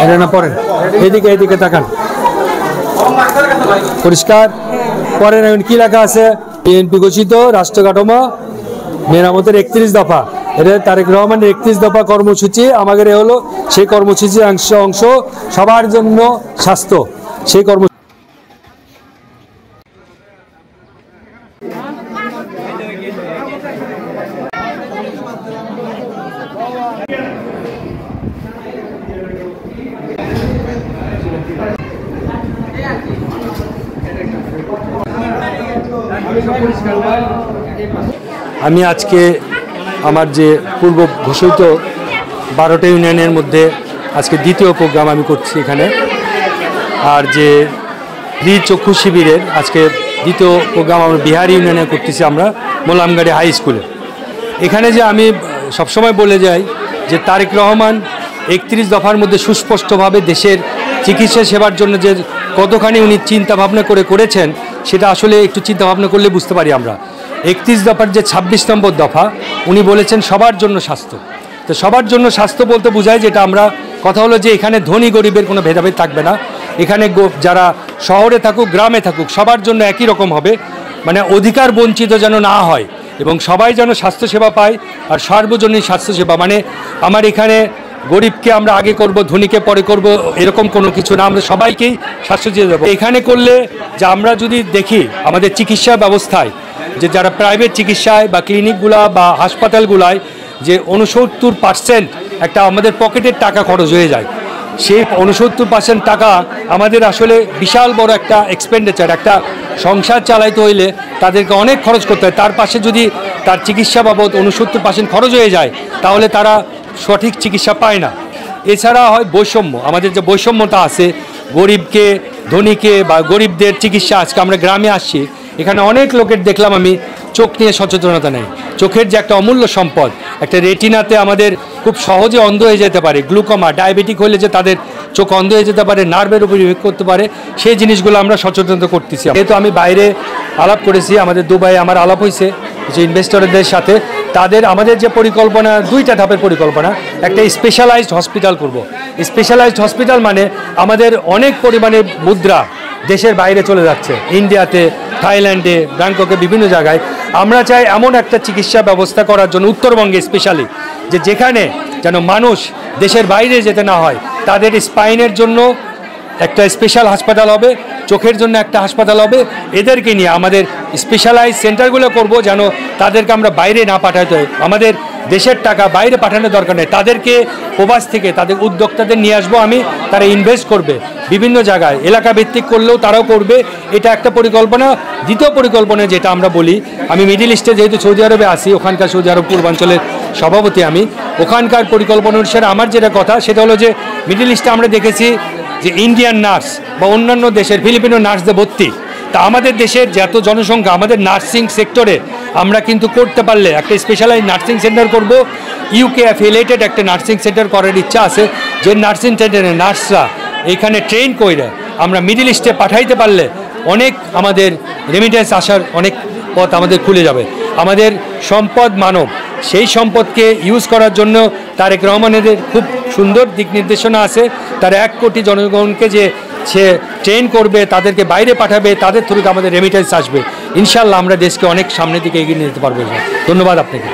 এটা না পড়েন, এইদিকে এইদিকে তাকান, পরিষ্কার পড়েন। এখন কি লেখা আছে? বিএনপি ঘোষিত রাষ্ট্র কাঠামো মেরামতের 31 দফা। এটা তারেক রহমানের 31 দফা কর্মসূচি। আমাদের এ হলো সেই কর্মসূচির অংশ সবার জন্য স্বাস্থ্য। সেই কর্ম আমি আজকে আমার যে পূর্ব ঘোষিত 12টা ইউনিয়নের মধ্যে আজকে দ্বিতীয় প্রোগ্রাম আমি করছি এখানে। আর যে ফ্রি চক্ষু শিবিরের আজকে দ্বিতীয় প্রোগ্রাম আমরা বিহার ইউনিয়নে করতেছি আমরা মোলামগাড়ি হাই স্কুলে। এখানে যে আমি সবসময় বলে যাই যে তারেক রহমান 31 দফার মধ্যে সুস্পষ্টভাবে দেশের চিকিৎসা সেবার জন্য যে কতখানি উনি চিন্তাভাবনা করেছেন সেটা আসলে একটু চিন্তাভাবনা করলে বুঝতে পারি আমরা। 31 দফার যে 26 নম্বর দফা উনি বলেছেন সবার জন্য স্বাস্থ্য। তো সবার জন্য স্বাস্থ্য বলতে বোঝায় যেটা আমরা কথা হলো যে এখানে ধনী গরিবের কোনো ভেদাভেদ থাকবে না। এখানে যারা শহরে থাকুক গ্রামে থাকুক সবার জন্য একই রকম হবে, মানে অধিকার বঞ্চিত যেন না হয় এবং সবাই যেন স্বাস্থ্যসেবা পায়। আর সার্বজনীন স্বাস্থ্যসেবা মানে আমার এখানে গরিবকে আমরা আগে করব ধনীকে পরে করব এরকম কোনো কিছু না, আমরা সবাইকেই স্বাস্থ্যসেবা দেবো। এখানে করলে যে আমরা যদি দেখি আমাদের চিকিৎসা ব্যবস্থায় যে যারা প্রাইভেট চিকিৎসায় বা ক্লিনিকগুলা বা হাসপাতালগুলায় যে 69% একটা আমাদের পকেটের টাকা খরচ হয়ে যায়, সেই 69% টাকা আমাদের আসলে বিশাল বড় একটা এক্সপেন্ডিচার। একটা সংসার চালাইতে হইলে তাদেরকে অনেক খরচ করতে হয়, তার পাশে যদি তার চিকিৎসা বাবদ 69% খরচ হয়ে যায় তাহলে তারা সঠিক চিকিৎসা পায় না। এছাড়া হয় বৈষম্য, আমাদের যে বৈষম্যতা আছে গরিবকে ধনীকে বা গরিবদের চিকিৎসা। আজকে আমরা গ্রামে আসছি, এখানে অনেক লোকের দেখলাম আমি চোখ নিয়ে সচেতনতা নেই। চোখের যে একটা অমূল্য সম্পদ, একটা রেটিনাতে আমাদের খুব সহজে অন্ধ হয়ে যেতে পারে, গ্লুকোমা ডায়াবেটিক হলে যে তাদের চোখ অন্ধ হয়ে যেতে পারে, নার্ভের উপর ইফেক্ট করতে পারে, সেই জিনিসগুলো আমরা সচেতনতা করতেছি। যেহেতু আমি বাইরে আলাপ করেছি, আমাদের দুবাই আমার আলাপ হয়েছে যে ইনভেস্টরদের সাথে, তাদের আমাদের যে পরিকল্পনা 2টা ধাপের পরিকল্পনা। একটা স্পেশালাইজড হসপিটাল করব। স্পেশালাইজড হসপিটাল মানে আমাদের অনেক পরিমাণে মুদ্রা দেশের বাইরে চলে যাচ্ছে, ইন্ডিয়াতে, থাইল্যান্ডে, ব্যাংককে, বিভিন্ন জায়গায়। আমরা চাই এমন একটা চিকিৎসা ব্যবস্থা করার জন্য উত্তরবঙ্গে স্পেশালি, যে যেখানে যেন মানুষ দেশের বাইরে যেতে না হয়। তাদের স্পাইনের জন্য একটা স্পেশাল হাসপাতাল হবে, চোখের জন্য একটা হাসপাতাল হবে। এদেরকে নিয়ে আমাদের স্পেশালাইজ সেন্টারগুলো করব যেন তাদেরকে আমরা বাইরে না পাঠাতে হয়। আমাদের দেশের টাকা বাইরে পাঠানোর দরকার নেই, তাদেরকে প্রবাস থেকে তাদের উদ্যোক্তাদের নিয়ে আসবো আমি, তারা ইনভেস্ট করবে বিভিন্ন জায়গায়, এলাকা ভিত্তিক করলেও তারাও করবে। এটা একটা পরিকল্পনা। দ্বিতীয় পরিকল্পনা যেটা আমরা বলি, আমি মিডিল ইস্টে যেহেতু সৌদি আরবে আসি, ওখানকার সৌদি আরব পূর্বাঞ্চলের সভাপতি আমি, ওখানকার পরিকল্পনা অনুসারে আমার যেটা কথা সেটা হলো যে মিডিল ইস্টে আমরা দেখেছি যে ইন্ডিয়ান নার্স বা অন্যান্য দেশের ফিলিপিনো নার্সদের ভর্তি। তা আমাদের দেশের যে এত জনসংখ্যা, আমাদের নার্সিং সেক্টরে আমরা কিন্তু করতে পারলে একটা স্পেশালাইজ নার্সিং সেন্টার করব। ইউকে অ্যাফিলিয়েটেড একটা নার্সিং সেন্টার করার ইচ্ছা আছে, যে নার্সিং সেন্টারে নার্সরা এইখানে ট্রেন করে আমরা মিডিল ইস্টে পাঠাইতে পারলে অনেক আমাদের রেমিটেন্স আসার অনেক পথ আমাদের খুলে যাবে। আমাদের সম্পদ মানব, সেই সম্পদকে ইউজ করার জন্য তারেক রহমানের খুব সুন্দর দিক নির্দেশনা আছে। তার 1 কোটি জনগণকে যে সে ট্রেন করবে, তাদেরকে বাইরে পাঠাবে, তাদের থ্রুতে আমাদের রেমিটেন্স আসবে। ইনশাল্লাহ আমরা দেশকে অনেক সামনের দিকে এগিয়ে নিতে পারবো। ধন্যবাদ আপনাকে।